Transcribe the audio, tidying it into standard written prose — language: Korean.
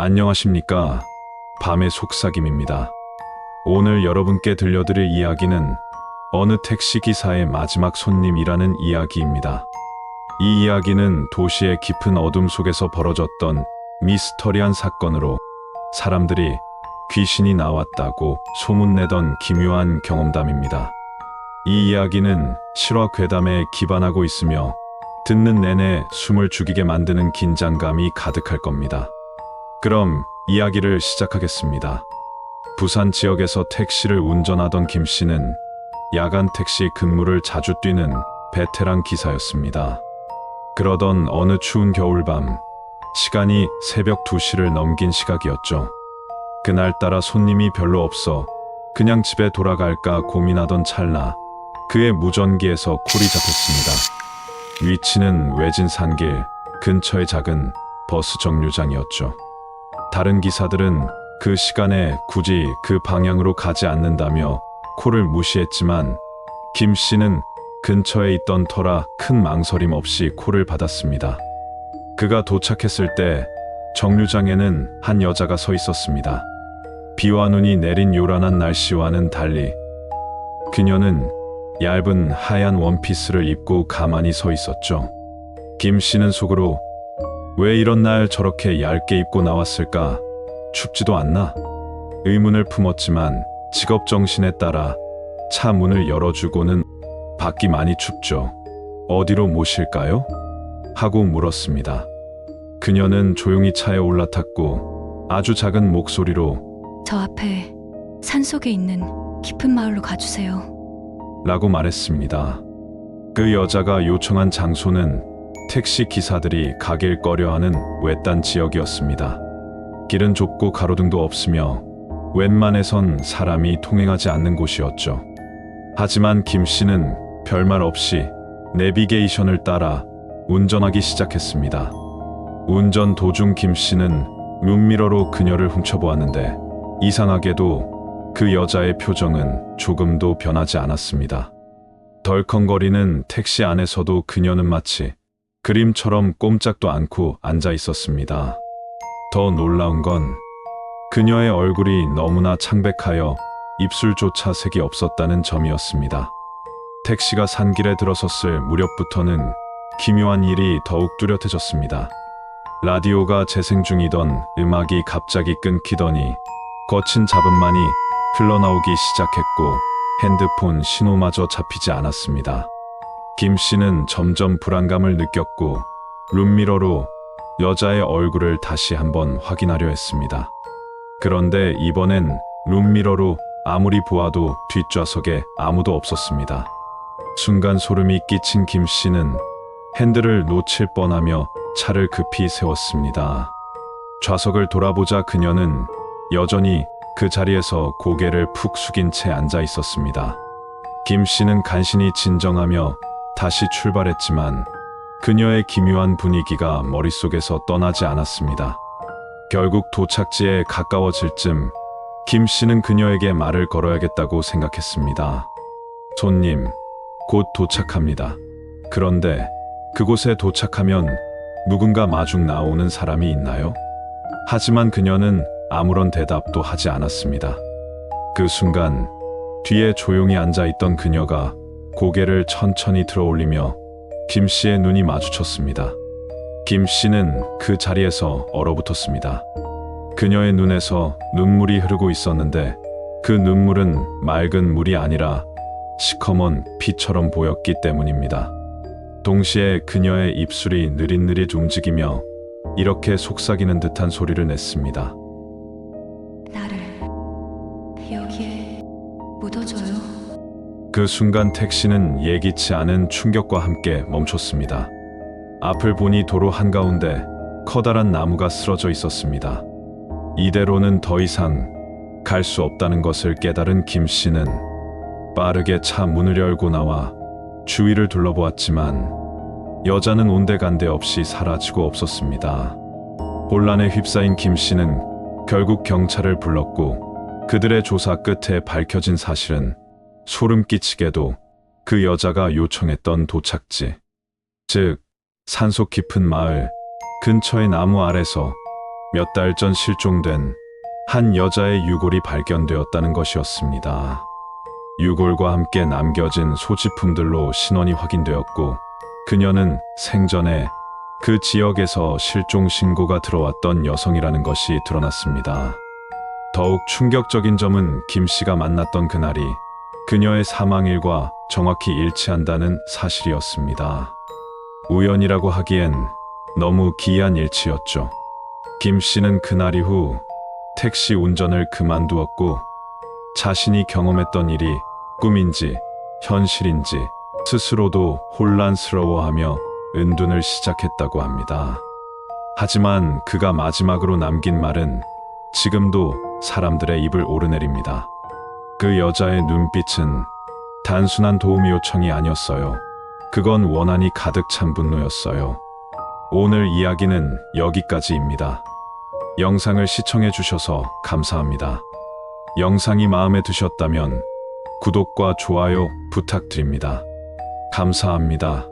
안녕하십니까. 밤의 속삭임입니다. 오늘 여러분께 들려드릴 이야기는 어느 택시기사의 마지막 손님이라는 이야기입니다. 이 이야기는 도시의 깊은 어둠 속에서 벌어졌던 미스터리한 사건으로 사람들이 귀신이 나왔다고 소문내던 기묘한 경험담입니다. 이 이야기는 실화 괴담에 기반하고 있으며 듣는 내내 숨을 죽이게 만드는 긴장감이 가득할 겁니다. 그럼 이야기를 시작하겠습니다. 부산 지역에서 택시를 운전하던 김 씨는 야간 택시 근무를 자주 뛰는 베테랑 기사였습니다. 그러던 어느 추운 겨울밤, 시간이 새벽 2시를 넘긴 시각이었죠. 그날따라 손님이 별로 없어 그냥 집에 돌아갈까 고민하던 찰나 그의 무전기에서 콜이 잡혔습니다. 위치는 외진 산길 근처의 작은 버스 정류장이었죠. 다른 기사들은 그 시간에 굳이 그 방향으로 가지 않는다며 콜을 무시했지만 김 씨는 근처에 있던 터라 큰 망설임 없이 콜을 받았습니다. 그가 도착했을 때 정류장에는 한 여자가 서 있었습니다. 비와 눈이 내린 요란한 날씨와는 달리 그녀는 얇은 하얀 원피스를 입고 가만히 서 있었죠. 김 씨는 속으로 왜 이런 날 저렇게 얇게 입고 나왔을까? 춥지도 않나? 의문을 품었지만 직업 정신에 따라 차 문을 열어주고는 밖이 많이 춥죠. 어디로 모실까요? 하고 물었습니다. 그녀는 조용히 차에 올라탔고 아주 작은 목소리로 저 앞에 산속에 있는 깊은 마을로 가주세요. 라고 말했습니다. 그 여자가 요청한 장소는 택시 기사들이 가길 꺼려하는 외딴 지역이었습니다. 길은 좁고 가로등도 없으며 웬만해선 사람이 통행하지 않는 곳이었죠. 하지만 김 씨는 별말 없이 내비게이션을 따라 운전하기 시작했습니다. 운전 도중 김 씨는 룸미러로 그녀를 훔쳐보았는데 이상하게도 그 여자의 표정은 조금도 변하지 않았습니다. 덜컹거리는 택시 안에서도 그녀는 마치 그림처럼 꼼짝도 않고 앉아 있었습니다. 더 놀라운 건 그녀의 얼굴이 너무나 창백하여 입술조차 색이 없었다는 점이었습니다. 택시가 산길에 들어섰을 무렵부터는 기묘한 일이 더욱 뚜렷해졌습니다. 라디오가 재생 중이던 음악이 갑자기 끊기더니 거친 잡음만이 흘러나오기 시작했고 핸드폰 신호마저 잡히지 않았습니다. 김 씨는 점점 불안감을 느꼈고 룸미러로 여자의 얼굴을 다시 한번 확인하려 했습니다. 그런데 이번엔 룸미러로 아무리 보아도 뒷좌석에 아무도 없었습니다. 순간 소름이 끼친 김 씨는 핸들을 놓칠 뻔하며 차를 급히 세웠습니다. 좌석을 돌아보자 그녀는 여전히 그 자리에서 고개를 푹 숙인 채 앉아 있었습니다. 김 씨는 간신히 진정하며 다시 출발했지만 그녀의 기묘한 분위기가 머릿속에서 떠나지 않았습니다. 결국 도착지에 가까워질 즈음 김 씨는 그녀에게 말을 걸어야겠다고 생각했습니다. 손님, 곧 도착합니다. 그런데 그곳에 도착하면 누군가 마중 나오는 사람이 있나요? 하지만 그녀는 아무런 대답도 하지 않았습니다. 그 순간 뒤에 조용히 앉아있던 그녀가 고개를 천천히 들어올리며 김 씨의 눈이 마주쳤습니다. 김 씨는 그 자리에서 얼어붙었습니다. 그녀의 눈에서 눈물이 흐르고 있었는데 그 눈물은 맑은 물이 아니라 시커먼 피처럼 보였기 때문입니다. 동시에 그녀의 입술이 느릿느릿 움직이며 이렇게 속삭이는 듯한 소리를 냈습니다. 나를 여기에 묻어줘요. 그 순간 택시는 예기치 않은 충격과 함께 멈췄습니다. 앞을 보니 도로 한가운데 커다란 나무가 쓰러져 있었습니다. 이대로는 더 이상 갈 수 없다는 것을 깨달은 김 씨는 빠르게 차 문을 열고 나와 주위를 둘러보았지만 여자는 온데간데 없이 사라지고 없었습니다. 혼란에 휩싸인 김 씨는 결국 경찰을 불렀고 그들의 조사 끝에 밝혀진 사실은 소름 끼치게도 그 여자가 요청했던 도착지, 즉 산속 깊은 마을 근처의 나무 아래서 몇 달 전 실종된 한 여자의 유골이 발견되었다는 것이었습니다. 유골과 함께 남겨진 소지품들로 신원이 확인되었고, 그녀는 생전에 그 지역에서 실종 신고가 들어왔던 여성이라는 것이 드러났습니다. 더욱 충격적인 점은 김 씨가 만났던 그날이 그녀의 사망일과 정확히 일치한다는 사실이었습니다. 우연이라고 하기엔 너무 기이한 일치였죠. 김 씨는 그날 이후 택시 운전을 그만두었고, 자신이 경험했던 일이 꿈인지 현실인지 스스로도 혼란스러워하며 은둔을 시작했다고 합니다. 하지만 그가 마지막으로 남긴 말은 지금도 사람들의 입을 오르내립니다. 그 여자의 눈빛은 단순한 도움 요청이 아니었어요. 그건 원한이 가득 찬 분노였어요. 오늘 이야기는 여기까지입니다. 영상을 시청해 주셔서 감사합니다. 영상이 마음에 드셨다면 구독과 좋아요 부탁드립니다. 감사합니다.